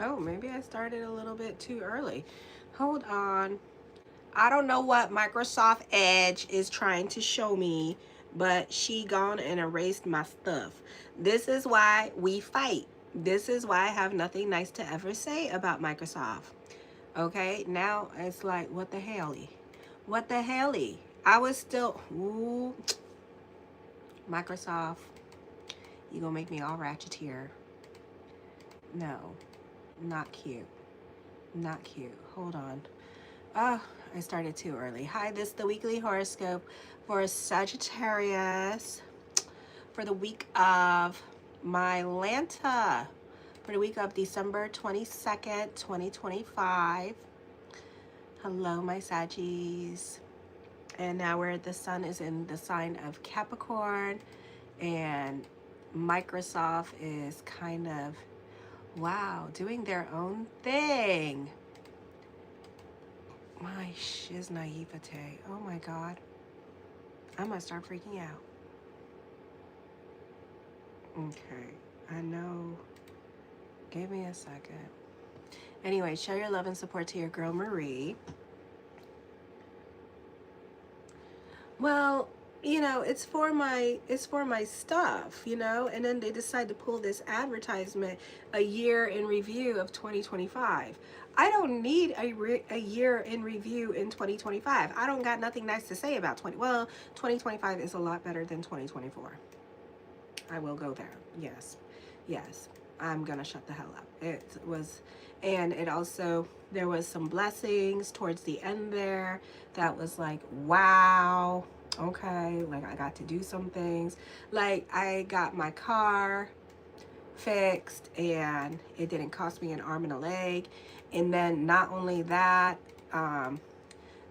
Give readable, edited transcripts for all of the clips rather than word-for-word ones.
Oh, maybe I started a little bit too early. Hold on. I don't know what Microsoft Edge is trying to show me, but she gone and erased my stuff. This is why we fight. This is why I have nothing nice to ever say about Microsoft. Okay, now it's like, what the helly? What the helly? I was still, ooh, Microsoft, you gonna make me all ratchet here. No, not cute. Not cute. Hold on. Oh, I started too early. Hi, this is the weekly horoscope for Sagittarius for the week of my Lanta, for the week of December 22nd, 2025. Hello, my Saggies. And now the sun is in the sign of Capricorn, and Microsoft is kind of, wow, doing their own thing. My shiz naivete. Oh my God. I'm gonna start freaking out. Okay, I know. Give me a second. Anyway, show your love and support to your girl Marie. Well, it's for my stuff, and then they decide to pull this advertisement, a year in review of 2025. I don't need a year in review in 2025. I don't got nothing nice to say about 2025 is a lot better than 2024. I will go there. Yes. Yes. I'm gonna shut the hell up. It was, and it also, there was some blessings towards the end there that was like, wow, okay, like I got to do some things. Like I got my car fixed and it didn't cost me an arm and a leg. And then not only that,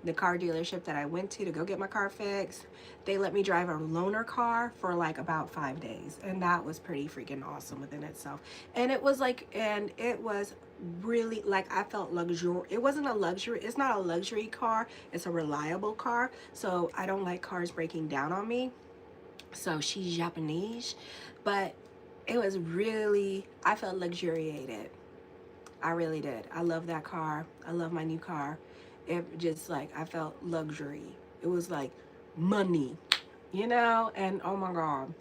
the car dealership that I went to go get my car fixed, they let me drive a loaner car for like about 5 days. And that was pretty freaking awesome within itself. And it was like, and it was really like, I felt luxury. It wasn't a luxury. It's not a luxury car. It's a reliable car. So I don't like cars breaking down on me. So she's Japanese, but it was really, I felt luxuriated. I really did. I love that car. I love my new car. It just like, I felt luxury. It was like money, and oh my God.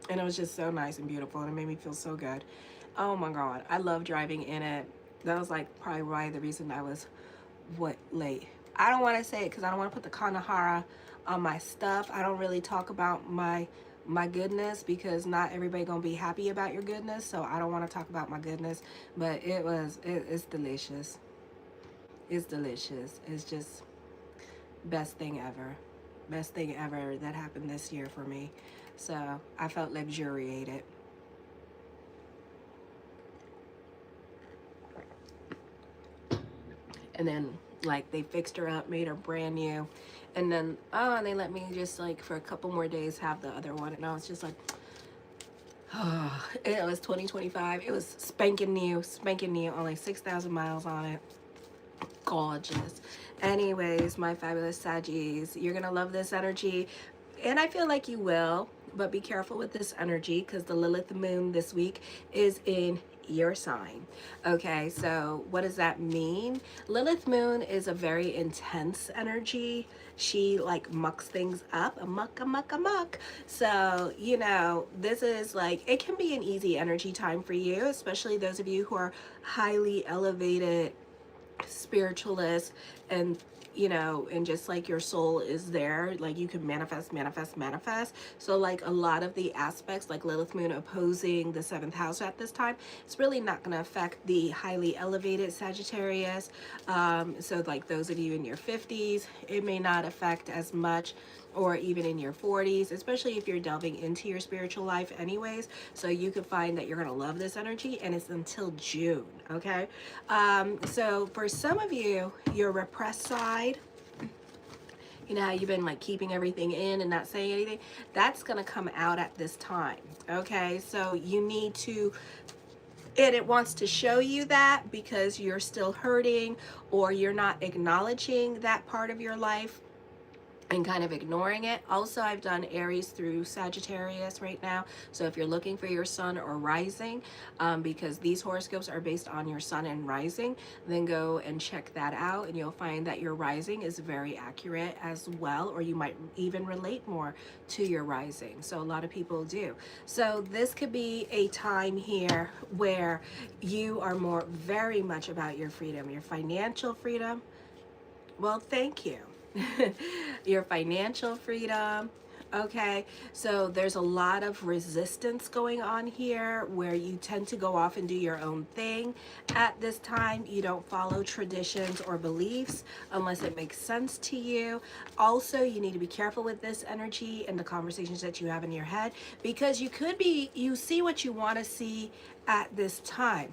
And it was just so nice and beautiful, and it made me feel so good. Oh my God. I love driving in it. That was like probably why the reason I was late. I don't want to say it because I don't want to put the Kanahara on my stuff. I don't really talk about my goodness because not everybody gonna be happy about your goodness, so I don't want to talk about my goodness. But it's delicious. It's delicious. It's just best thing ever. Best thing ever that happened this year for me. So I felt luxuriated. And then like they fixed her up, made her brand new. And then and they let me just like for a couple more days have the other one. And I was just like, oh, it was 2025. It was spanking new, only 6,000 miles on it. Gorgeous. Anyways, my fabulous Saggies, you're gonna love this energy, and I feel like you will, but be careful with this energy because the Lilith moon this week is in your sign. Okay, so what does that mean? Lilith moon is a very intense energy. She like mucks things up, a muck. So this is like, it can be an easy energy time for you, especially those of you who are highly elevated spiritualist, and and just like your soul is there, like you can manifest. So like a lot of the aspects, like Lilith moon opposing the 7th house at this time, it's really not going to affect the highly elevated Sagittarius. So like those of you in your 50s, it may not affect as much, or even in your 40s, especially if you're delving into your spiritual life anyways. So you could find that you're going to love this energy, and it's until June. Okay. So for some of you, your repressed side, how you've been like keeping everything in and not saying anything, that's going to come out at this time. Okay. So you need to, and it wants to show you that because you're still hurting, or you're not acknowledging that part of your life. and kind of ignoring it. Also, I've done Aries through Sagittarius right now. So if you're looking for your sun or rising, because these horoscopes are based on your sun and rising, then go and check that out, and you'll find that your rising is very accurate as well, or you might even relate more to your rising. So a lot of people do. So this could be a time here where you are more very much about your freedom, your financial freedom. Well, thank you. Your financial freedom. Okay, so there's a lot of resistance going on here where you tend to go off and do your own thing. At this time, you don't follow traditions or beliefs unless it makes sense to you. Also, you need to be careful with this energy and the conversations that you have in your head, because you see what you want to see at this time.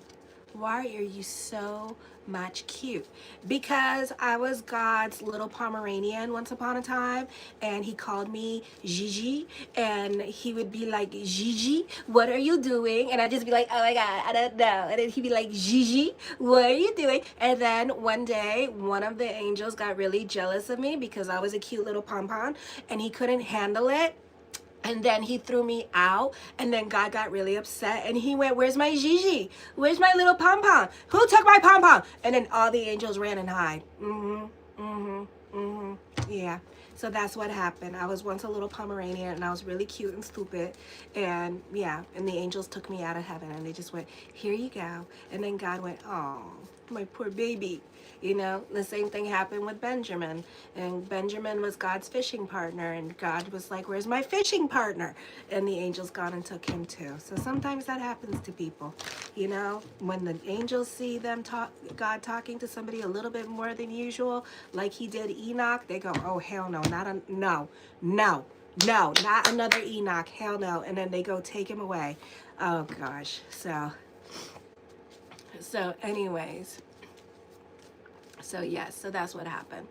Why are you so much cute? Because I was God's little Pomeranian once upon a time, and he called me Gigi, and he would be like, Gigi, what are you doing? And I'd just be like, oh my God, I don't know. And then he'd be like, Gigi, what are you doing? And then one day, one of the angels got really jealous of me because I was a cute little pom-pom, and he couldn't handle it. And then he threw me out, and then God got really upset, and he went, where's my Gigi? Where's my little pom-pom? Who took my pom-pom? And then all the angels ran and hide. Yeah. So that's what happened. I was once a little Pomeranian, and I was really cute and stupid. And yeah, and the angels took me out of heaven, and they just went, here you go. And then God went, oh, my poor baby. You know, the same thing happened with Benjamin, and Benjamin was God's fishing partner, and God was like, where's my fishing partner? And the angels gone and took him too. So sometimes that happens to people, you know, when the angels see them God talking to somebody a little bit more than usual, like he did Enoch, they go, oh, hell no, no, not another Enoch, hell no. And then they go take him away. Oh gosh. So anyways, so yes, so that's what happened.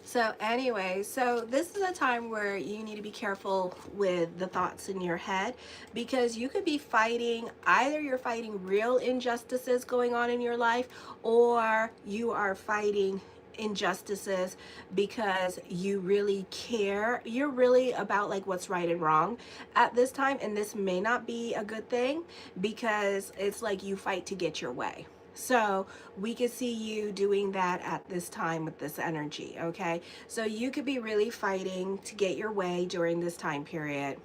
So anyway, so this is a time where you need to be careful with the thoughts in your head, because you could be fighting, either you're fighting real injustices going on in your life, or you are fighting injustices because you really care. You're really about like what's right and wrong at this time, and this may not be a good thing because it's like you fight to get your way. So we could see you doing that at this time with this energy, okay? So you could be really fighting to get your way during this time period.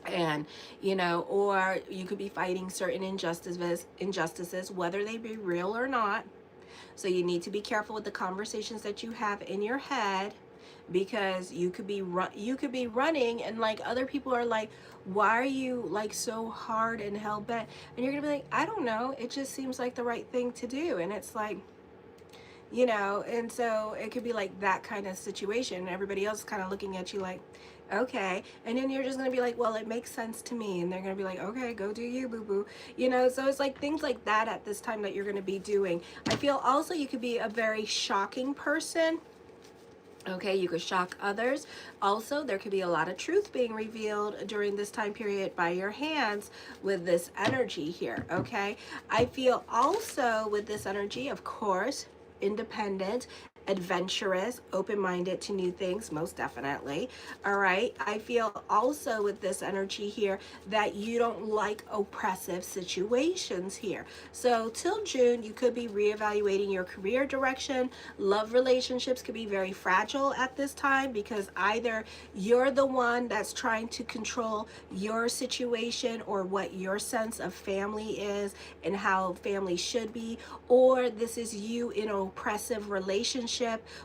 And, you know, or you could be fighting certain injustices, whether they be real or not. So you need to be careful with the conversations that you have in your head, because you could be running, and like other people are like, why are you like so hard and hell bent? And you're gonna be like, I don't know, it just seems like the right thing to do. And it's like, you know, and so it could be like that kind of situation. Everybody else is kind of looking at you like, okay. And then you're just gonna be like, well, it makes sense to me. And they're gonna be like, okay, go do you, boo boo. You know, so it's like things like that at this time that you're gonna be doing. I feel also you could be a very shocking person. Okay, you could shock others. Also, there could be a lot of truth being revealed during this time period by your hands with this energy here, okay? I feel also with this energy, of course, independent, adventurous, open-minded to new things, most definitely. All right, I feel also with this energy here that you don't like oppressive situations here. So till June, you could be reevaluating your career direction. Love relationships could be very fragile at this time, because either you're the one that's trying to control your situation or what your sense of family is and how family should be, or this is you in an oppressive relationship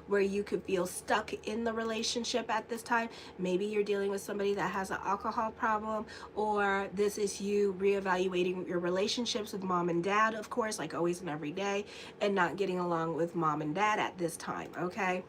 where you could feel stuck in the relationship at this time. Maybe you're dealing with somebody that has an alcohol problem, or this is you reevaluating your relationships with mom and dad, of course, like always and every day, and not getting along with mom and dad at this time, okay?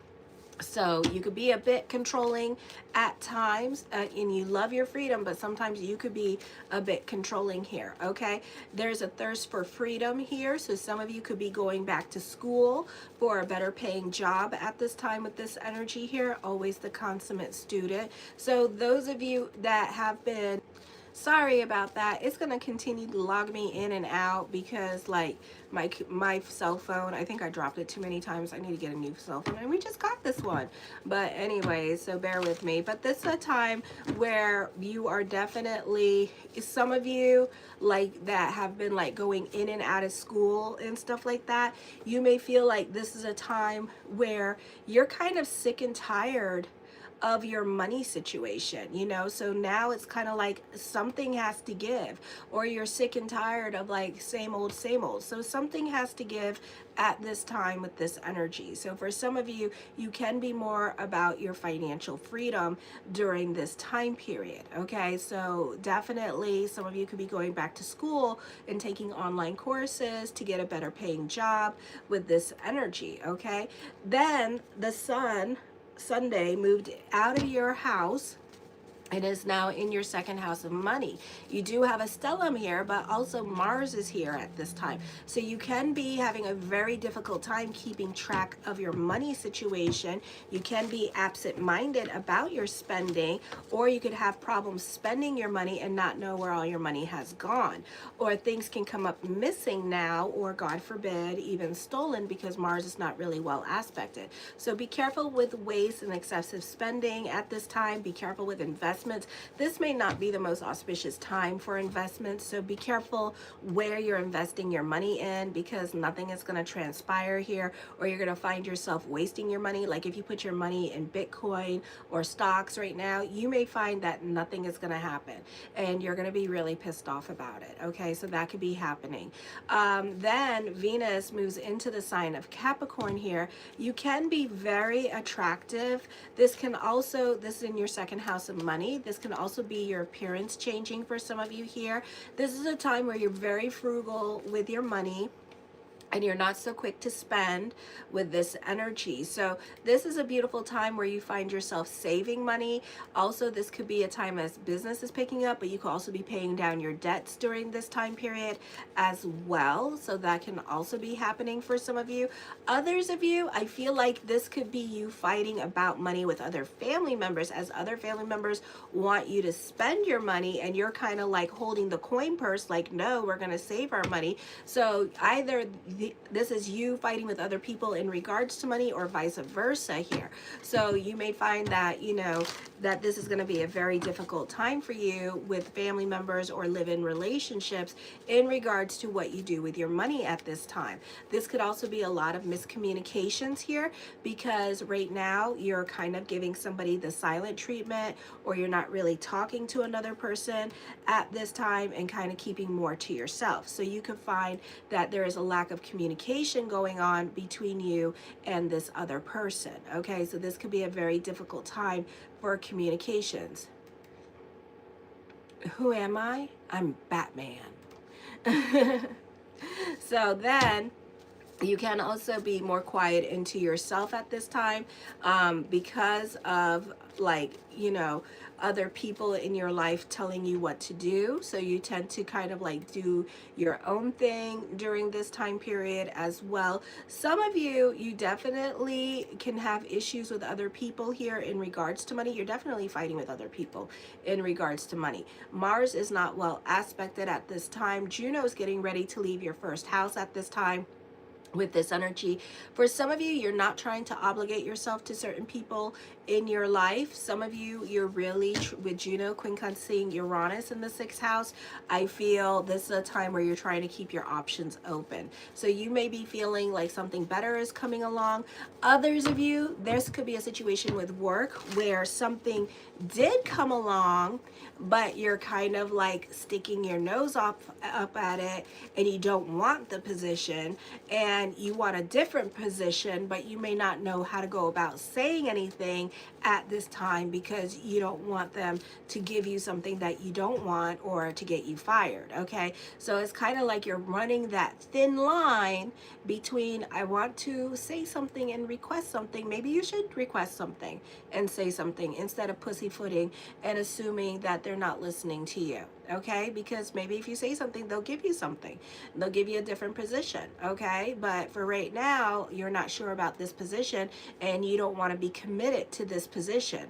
So you could be a bit controlling at times, and you love your freedom, but sometimes you could be a bit controlling here, okay? There's a thirst for freedom here, so some of you could be going back to school for a better paying job at this time with this energy here, always the consummate student. So those of you that have been Sorry about that. It's gonna continue to log me in and out because like my cell phone, I think I dropped it too many times. I need to get a new cell phone, and we just got this one. But anyways, so bear with me. But this is a time where you are definitely, some of you like that have been like going in and out of school and stuff like that. You may feel like this is a time where you're kind of sick and tired of your money situation, you know. So now it's kind of like something has to give, or you're sick and tired of like same old, same old. So something has to give at this time with this energy. So for some of you, you can be more about your financial freedom during this time period. Okay, so definitely some of you could be going back to school and taking online courses to get a better paying job with this energy. Okay, then the sun Sunday moved out of your house and is now in your second house of money. You do have a stellium here, but also Mars is here at this time. So you can be having a very difficult time keeping track of your money situation. You can be absent-minded about your spending, or you could have problems spending your money and not know where all your money has gone. Or things can come up missing now, or God forbid, even stolen, because Mars is not really well aspected. So be careful with waste and excessive spending at this time. Be careful with investments. This may not be the most auspicious time for investments, so be careful where you're investing your money in, because nothing is going to transpire here, or you're going to find yourself wasting your money. Like if you put your money in Bitcoin or stocks right now, you may find that nothing is going to happen and you're going to be really pissed off about it. Okay, so that could be happening. Then Venus moves into the sign of Capricorn here. You can be very attractive. This is in your second house of money. This can also be your appearance changing for some of you here. This is a time where you're very frugal with your money, and you're not so quick to spend with this energy. So this is a beautiful time where you find yourself saving money. Also, this could be a time as business is picking up, but you could also be paying down your debts during this time period as well. So that can also be happening for some of you. Others of you, I feel like this could be you fighting about money with other family members, as other family members want you to spend your money and you're kind of like holding the coin purse like, no, we're gonna save our money. So either this is you fighting with other people in regards to money, or vice versa here. So you may find that, you know, that this is going to be a very difficult time for you with family members or live-in relationships in regards to what you do with your money at this time. This could also be a lot of miscommunications here, because right now you're kind of giving somebody the silent treatment, or you're not really talking to another person at this time and kind of keeping more to yourself. So you could find that there is a lack of communication going on between you and this other person. Okay, so this could be a very difficult time for communications. Who am I? I'm Batman. So then you can also be more quiet into yourself at this time, because of, like, you know, other people in your life telling you what to do. So you tend to kind of like do your own thing during this time period as well. Some of you, you definitely can have issues with other people here in regards to money. You're definitely fighting with other people in regards to money. Mars is not well aspected at this time. Juno is getting ready to leave your first house at this time with this energy. For some of you, you're not trying to obligate yourself to certain people in your life. Some of you, you're really, with Juno quincunxing Uranus in the 6th house, I feel this is a time where you're trying to keep your options open. So you may be feeling like something better is coming along. Others of you, this could be a situation with work where something did come along, but you're kind of like sticking your nose up at it, and you don't want the position, and you want a different position, but you may not know how to go about saying anything at this time, because you don't want them to give you something that you don't want, or to get you fired. Okay, so it's kind of like you're running that thin line between, I want to say something and request something. Maybe you should request something and say something instead of pussyfooting and assuming that they're not listening to you. Okay, because maybe if you say something, they'll give you something. They'll give you a different position. Okay, but for right now, you're not sure about this position, and you don't want to be committed to this position.